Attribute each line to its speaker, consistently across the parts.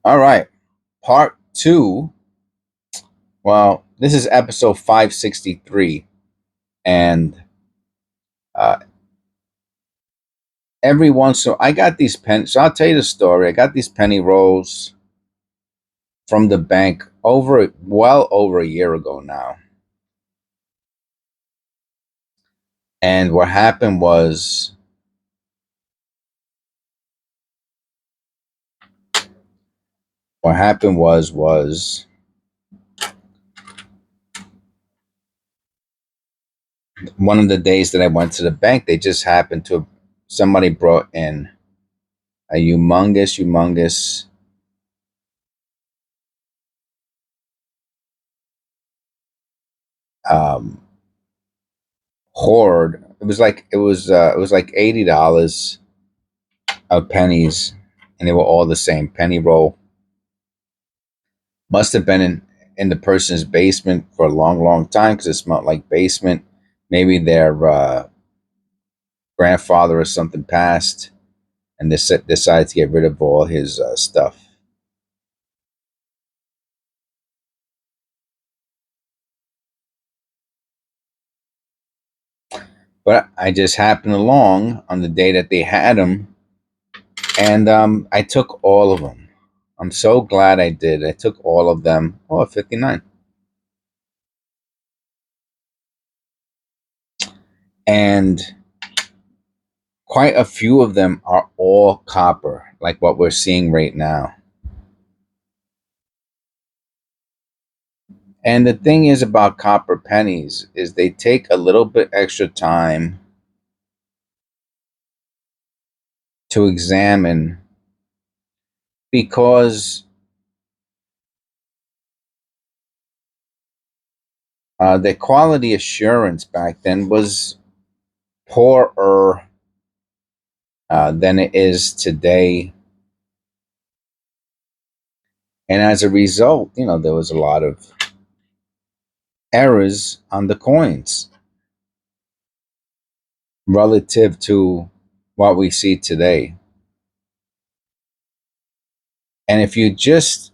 Speaker 1: All right, part two. Well, this is episode 563, and uh, every once so I got these pen. So I'll tell you the story. I got these penny rolls from the bank well over a year ago now, and what happened was one of the days that I went to the bank, they just happened to somebody brought in a humongous um, hoard. It was like $80 of pennies, and they were all the same penny roll. Must have been in the person's basement for a long time because it smelled like basement. Maybe their grandfather or something passed, and they decided to get rid of all his stuff. But I just happened along on the day that they had them, and I took all of them. I'm so glad I did. I took all of them. Oh, 59. And quite a few of them are all copper, like what we're seeing right now. And the thing is about copper pennies is they take a little bit extra time to examine because the quality assurance back then was poorer than it is today. And as a result, there was a lot of errors on the coins relative to what we see today. And if you just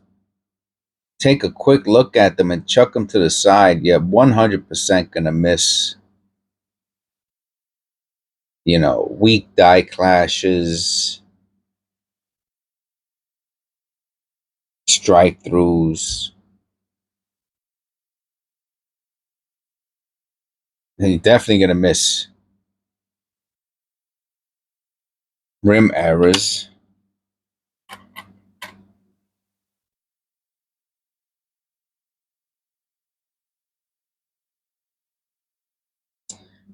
Speaker 1: take a quick look at them and chuck them to the side, you're 100% going to miss, weak die clashes, strike throughs. And you're definitely going to miss rim errors.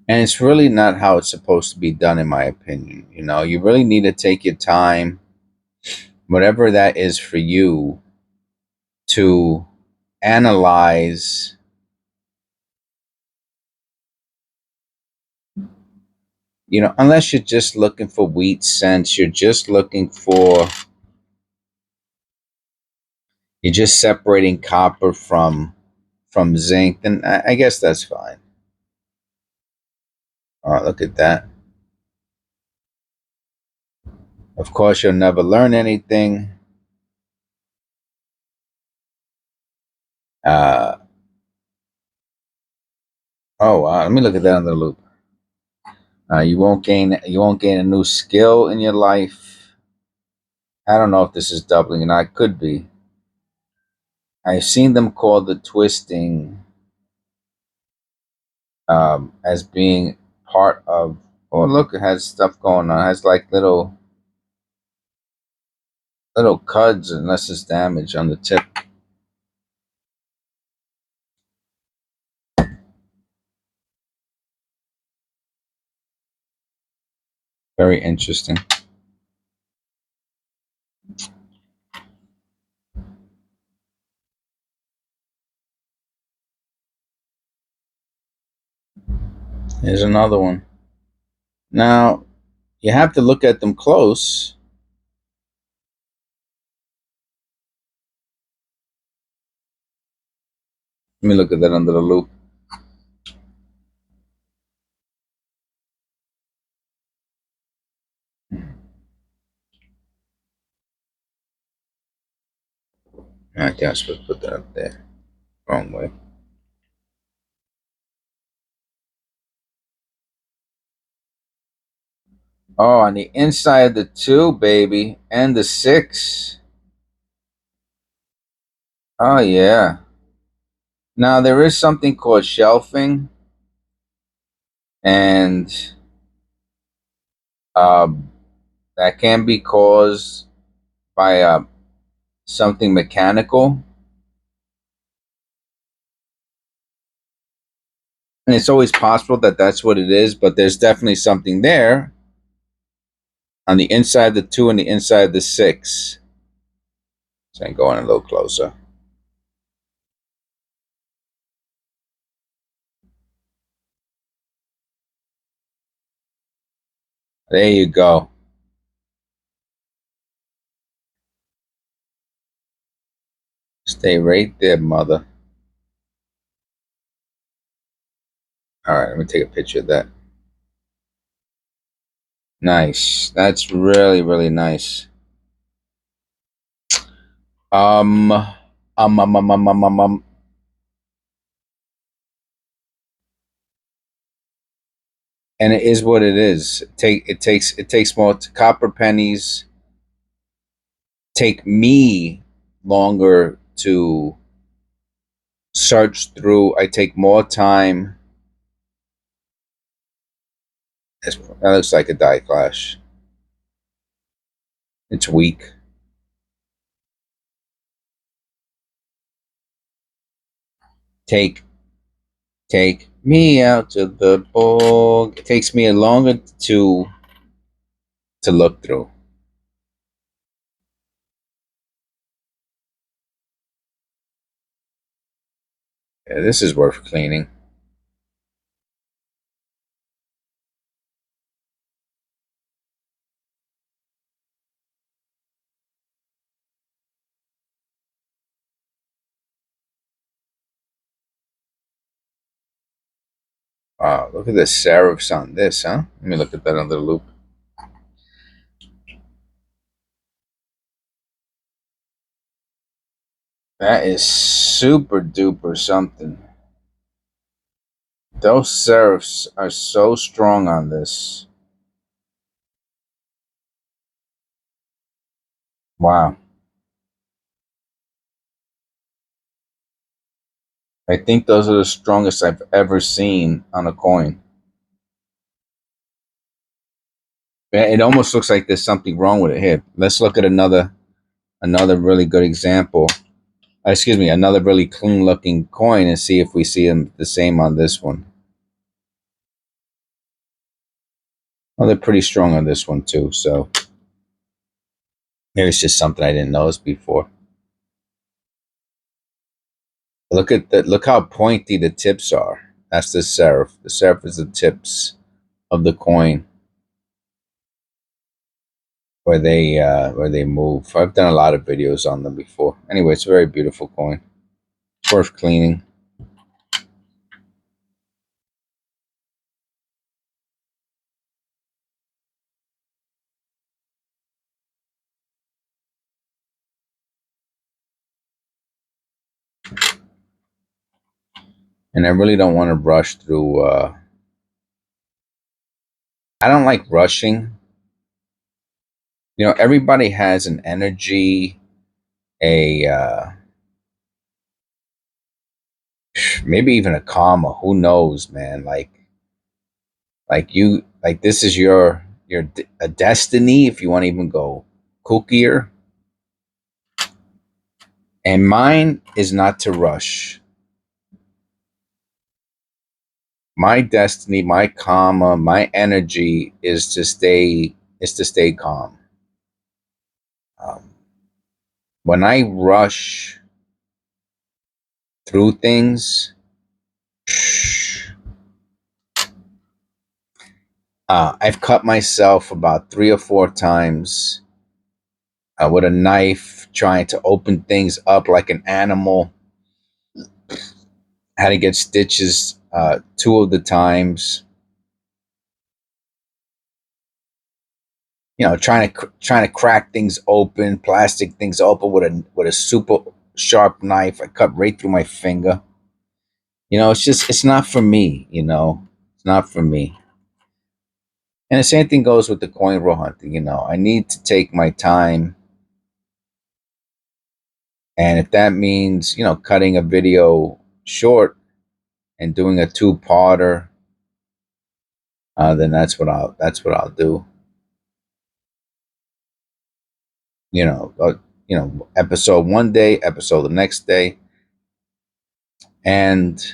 Speaker 1: And it's really not how it's supposed to be done, in my opinion. You really need to take your time, whatever that is for you, to analyze. Unless you're just looking for wheat cents, you're just separating copper from zinc, then I guess that's fine. Look at that. Of course, you'll never learn anything. Uh, oh, wow. Let me look at that under the loop. You won't gain a new skill in your life. I don't know if this is doubling or not. Could be. I've seen them call the twisting as being part of. Oh, look, it has stuff going on. It has like little cuds and less is damage on the tip. Very interesting. Here's another one. Now, you have to look at them close. Let me look at that under the loop. I think I was supposed to put that up there. Wrong way. Oh, on the inside of the 2, baby, and the 6. Oh, yeah. Now, there is something called shelving, and um, that can be caused by something mechanical. And it's always possible that that's what it is, but there's definitely something there on the inside of the 2 and the inside of the 6. So I can go in a little closer. There you go. Stay right there, mother. All right, let me take a picture of that. Nice. That's really, really nice. Um, um, um, um, um, um, um, um. And it is what it is. It takes more copper pennies. Take me longer to search through. I take more time. That looks like a die clash. It's weak. Take take me out to the bog. It takes me longer to look through. Yeah, this is worth cleaning. Wow, look at the serifs on this, huh? Let me look at that under the loop. That is super duper something. Those serifs are so strong on this. Wow. I think those are the strongest I've ever seen on a coin. It almost looks like there's something wrong with it. Here, let's look at another really good example. Excuse me, another really clean looking coin and see if we see them the same on this one. Well, they're pretty strong on this one too, so maybe it's just something I didn't notice before. Look at that! Look how pointy the tips are. That's the serif. The serif is the tips of the coin where they move. I've done a lot of videos on them before. Anyway, it's a very beautiful coin. It's worth cleaning. And I really don't want to rush through. I don't like rushing. You know, everybody has an energy, a maybe even a karma. Who knows, man? Like this is your a destiny, if you want to even go kookier. And mine is not to rush. My destiny, my karma, my energy is to stay calm. Um, when I rush through things, I've cut myself about 3 or 4 times with a knife, trying to open things up like an animal. Had to get stitches 2 of the times. You know, trying to crack things open, plastic things open with a super sharp knife. I cut right through my finger. It's not for me. It's not for me. And the same thing goes with the coin roll hunting. I need to take my time, and if that means cutting a video short and doing a two-parter, then that's what I'll do. You know, uh, episode one day, episode the next day, and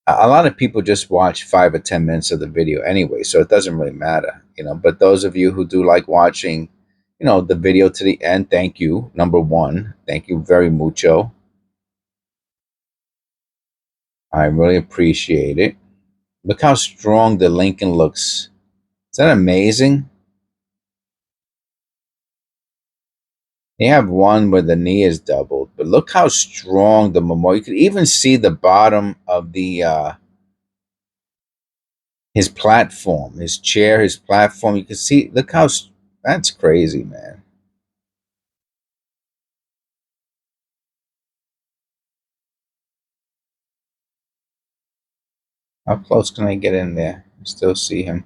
Speaker 1: a lot of people just watch 5 or 10 minutes of the video anyway, so it doesn't really matter. But those of you who do like watching, the video to the end, thank you. Number one, thank you very mucho. I really appreciate it. Look how strong the Lincoln looks. Is that amazing? They have one where the knee is doubled, but look how strong the memorial. You could even see the bottom of the his platform, his chair, his platform. You can see. Look how that's crazy, man. How close can I get in there? Still see him.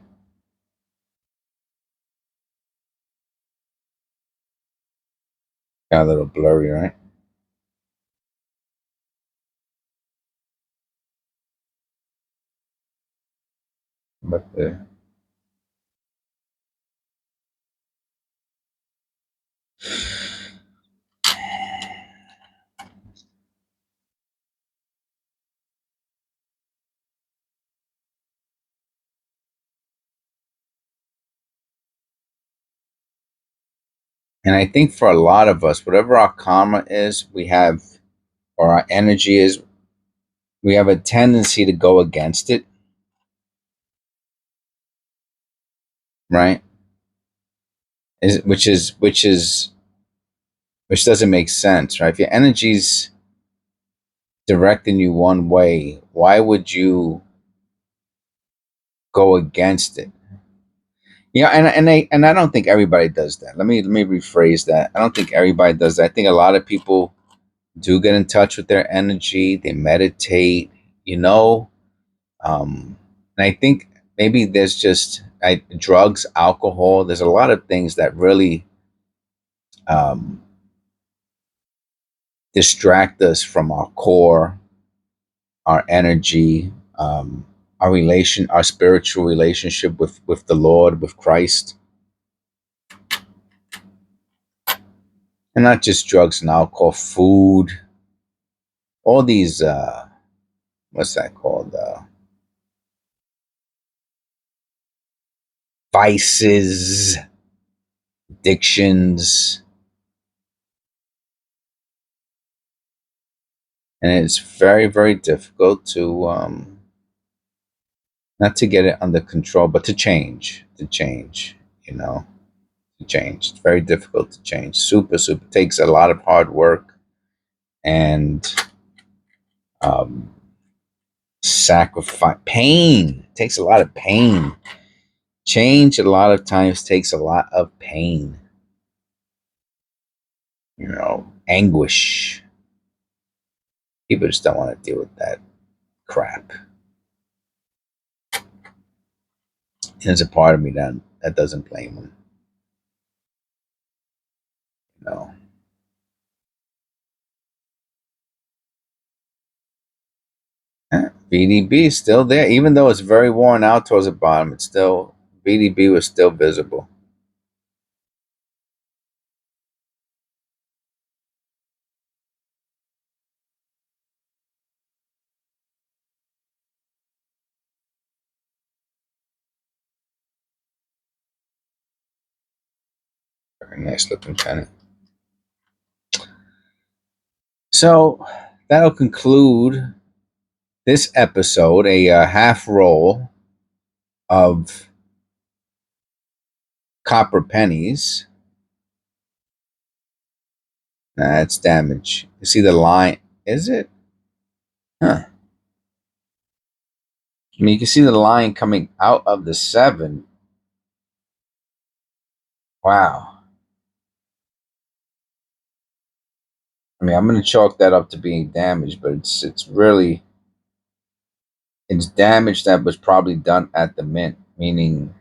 Speaker 1: Got a little blurry, right? But and I think for a lot of us, whatever our karma is, we have, or our energy is, we have a tendency to go against it, right? Which doesn't make sense, right? If your energy's directing you one way, why would you go against it? And I don't think everybody does that. Let me rephrase that. I don't think everybody does that. I think a lot of people do get in touch with their energy. They meditate, you know. And I think maybe there's just drugs, alcohol. There's a lot of things that really um, distract us from our core, our energy, our spiritual relationship with the Lord, with Christ, and not just drugs and alcohol, food, all these. What's that called? Vices, addictions, and it's very, very difficult to not to get it under control, but to change, you know, to change. It's very difficult to change. Super, super takes a lot of hard work and um, sacrifice. Pain takes a lot of pain. Change a lot of times takes a lot of pain. Anguish. People just don't want to deal with that crap. And there's a part of me that doesn't blame them. You know, VDB is still there, even though it's very worn out towards the bottom. It's still VDB was still visible. Very nice looking penny. So that'll conclude this episode, a half roll of copper pennies. That's damage. You see the line? Is it? Huh. I mean, you can see the line coming out of the 7. Wow. I mean, I'm going to chalk that up to being damaged, but it's really it's damage that was probably done at the mint, meaning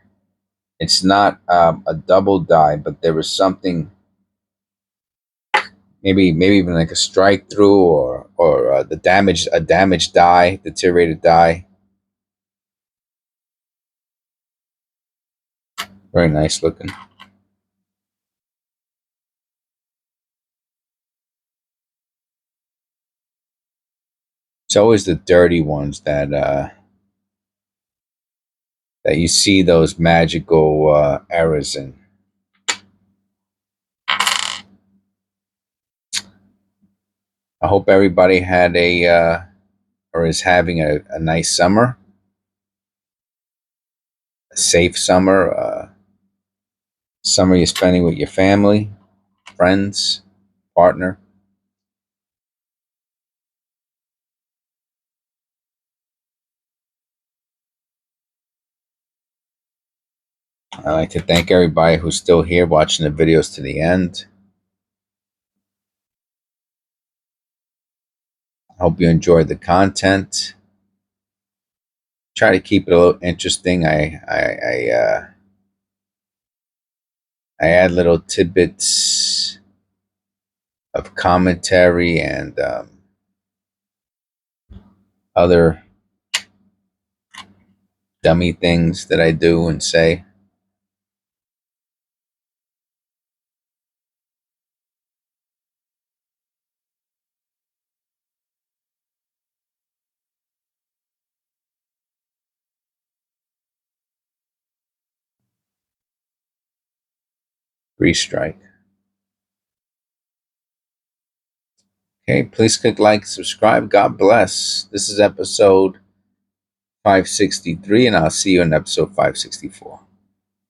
Speaker 1: it's not a double die, but there was something, maybe even like a strike through, or the damage a damaged die, deteriorated die. Very nice looking. It's always the dirty ones that you see those magical errors in. I hope everybody had or is having a nice summer, a safe summer, summer you're spending with your family, friends, partner. I'd like to thank everybody who's still here watching the videos to the end. I hope you enjoyed the content. Try to keep it a little interesting. I add little tidbits of commentary and other dummy things that I do and say. Free strike. Okay, please click like, subscribe. God bless. This is episode 563, and I'll see you in episode 564.